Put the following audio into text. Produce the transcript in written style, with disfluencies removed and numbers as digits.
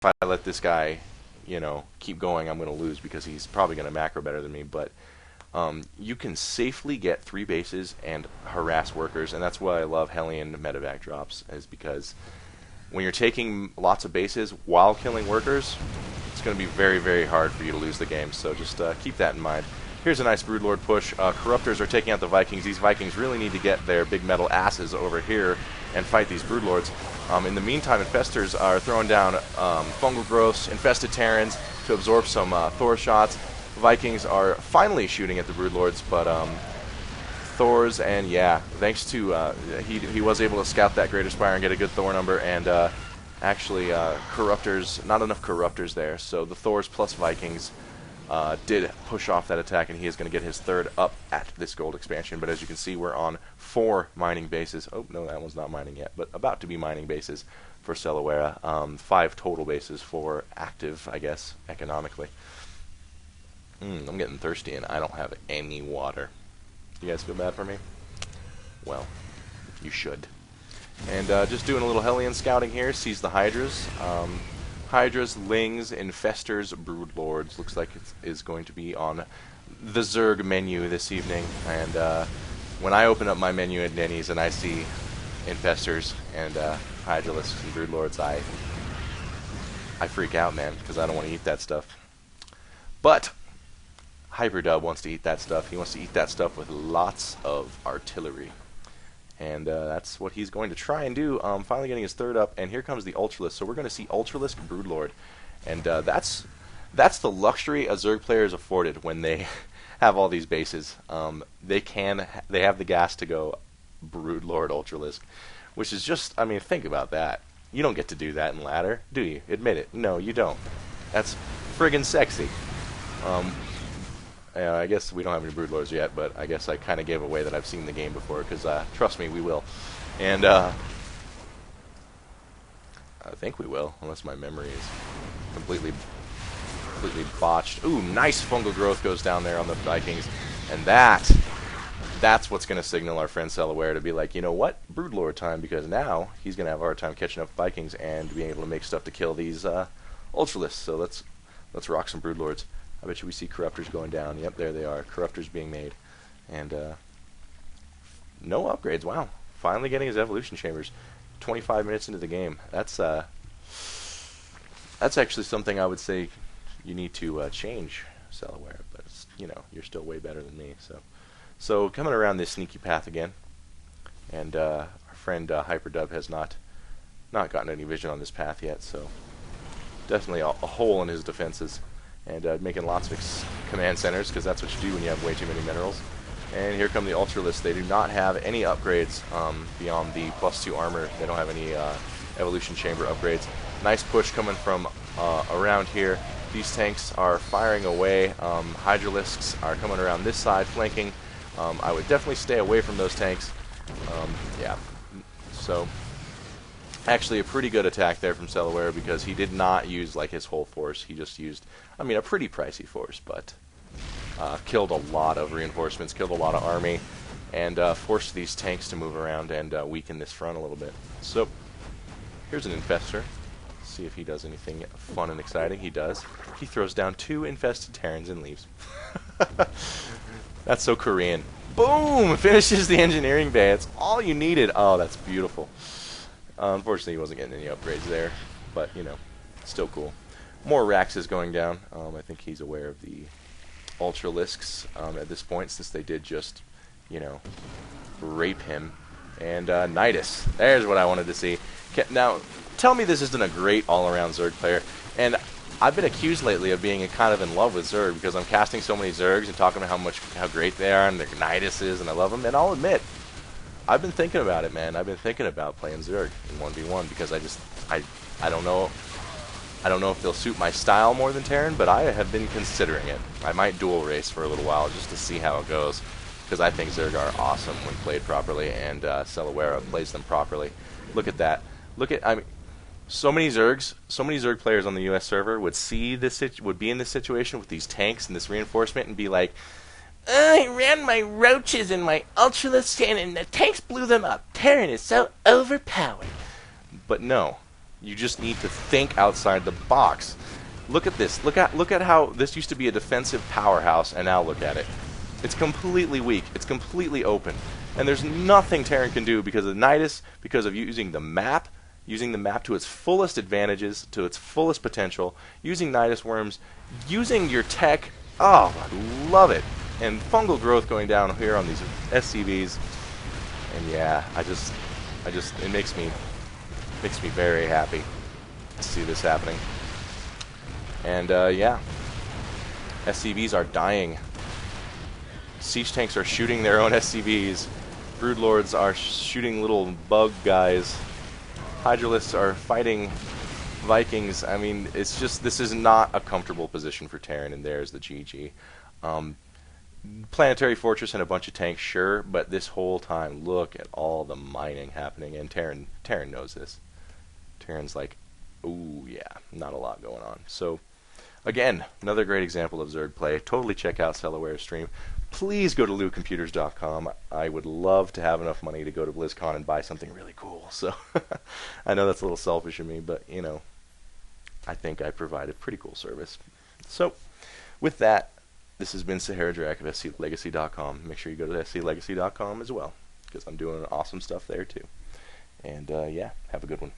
I let this guy, keep going, I'm going to lose because he's probably going to macro better than me. But you can safely get 3 bases and harass workers, and that's why I love Hellion medevac drops, is because when you're taking lots of bases while killing workers, it's going to be very, very hard for you to lose the game. So just keep that in mind. Here's a nice Broodlord push. Corruptors are taking out the Vikings. These Vikings really need to get their big metal asses over here and fight these Broodlords. In the meantime, Infestors are throwing down fungal growths, infested Terrans to absorb some Thor shots. Vikings are finally shooting at the Broodlords, but Thors, and yeah, thanks to he was able to scout that Greater Spire and get a good Thor number, and actually Corruptors, not enough Corruptors there, so the Thors plus Vikings did push off that attack, and he is going to get his 3rd up at this gold expansion. But as you can see, we're on 4 mining bases. Oh, no, that one's not mining yet, but about to be mining bases for CellaWeRRa. 5 total bases for active, I guess, economically. I'm getting thirsty, and I don't have any water. You guys feel bad for me? Well, you should. And just doing a little Hellion scouting here, sees the Hydras. Hydras, Lings, Infestors, Broodlords. Looks like it is going to be on the Zerg menu this evening. And when I open up my menu at Denny's and I see Infestors and Hydralisks and Broodlords, I freak out, man, because I don't want to eat that stuff. But Hyperdub wants to eat that stuff. He wants to eat that stuff with lots of artillery. And that's what he's going to try and do. Finally getting his 3rd up, and here comes the Ultralisk. So we're going to see Ultralisk Broodlord, and that's the luxury a Zerg player is afforded when they have all these bases. They have the gas to go Broodlord Ultralisk, which is just, I mean, think about that. You don't get to do that in ladder, do you? Admit it. No, you don't. That's friggin' sexy. Yeah, I guess we don't have any Broodlords yet, but I guess I kind of gave away that I've seen the game before, because trust me, we will. And I think we will, unless my memory is completely botched. Ooh, nice fungal growth goes down there on the Vikings, and that's what's going to signal our friend CellaWeRRa to be like, you know what, Broodlord time, because now he's going to have a hard time catching up Vikings and being able to make stuff to kill these Ultralisks. So let's rock some Broodlords. I bet you we see Corruptors going down. Yep, there they are. Corruptors being made. And no upgrades. Wow. Finally getting his evolution chambers. 25 minutes into the game. That's actually something I would say you need to change, CellaWeRRa. But it's, you're still way better than me. So coming around this sneaky path again. And our friend Hyperdub has not gotten any vision on this path yet. So definitely a hole in his defenses. And making lots of command centers, because that's what you do when you have way too many minerals. And here come the Ultralists. They do not have any upgrades beyond the +2 armor. They don't have any evolution chamber upgrades. Nice push coming from around here. These tanks are firing away. Hydralisks are coming around this side, flanking. I would definitely stay away from those tanks. Yeah. So actually a pretty good attack there from CellaWeRRa, because he did not use like his whole force. He just used, I mean, a pretty pricey force, but killed a lot of reinforcements, killed a lot of army, and forced these tanks to move around and weaken this front a little bit. So here's an Infestor. See if he does anything fun and exciting. He does. He throws down 2 infested Terrans and leaves. That's so Korean. Boom! Finishes the engineering bay. It's all you needed. Oh, that's beautiful. Unfortunately, he wasn't getting any upgrades there, but, still cool. More Raxes going down. I think he's aware of the Ultralisks at this point, since they did just, rape him. And Nidus. There's what I wanted to see. Now, tell me this isn't a great all-around Zerg player. And I've been accused lately of being kind of in love with Zerg, because I'm casting so many Zergs and talking about how great they are and their Niduses, and I love them. And I'll admit, I've been thinking about it, man. I've been thinking about playing Zerg in 1v1, because I don't know. I don't know if they'll suit my style more than Terran, but I have been considering it. I might dual race for a little while just to see how it goes, because I think Zerg are awesome when played properly, and CellaWeRRa plays them properly. Look at that. I mean, so many Zerg players on the U.S. server would be in this situation with these tanks and this reinforcement and be like, I ran my roaches and my Ultralisk and the tanks blew them up. Terran is so overpowered. But no, You just need to think outside the box. Look at this. Look at how this used to be a defensive powerhouse, and now look at it. It's completely weak. It's completely open. And there's nothing Terran can do because of Nidus, because of using the map to its fullest advantages, to its fullest potential, using Nidus worms, using your tech. Oh, I love it. And fungal growth going down here on these SCVs. And yeah, it makes me very happy to see this happening. And yeah, SCVs are dying. Siege tanks are shooting their own SCVs. Broodlords are shooting little bug guys. Hydralisks are fighting Vikings. I mean, it's just, this is not a comfortable position for Terran, and there's the GG. Planetary Fortress and a bunch of tanks, sure, but this whole time, look at all the mining happening, and Terran knows this. Terran's like, ooh, yeah, not a lot going on. So, again, another great example of Zerg play. Totally check out CellaWeRRa's stream. Please go to lootcomputers.com. I would love to have enough money to go to BlizzCon and buy something really cool. So, I know that's a little selfish of me, but, you know, I think I provide a pretty cool service. So, with that, this has been SaharaDrac of sclegacy.com. Make sure you go to sclegacy.com as well, because I'm doing awesome stuff there too. And yeah, have a good one.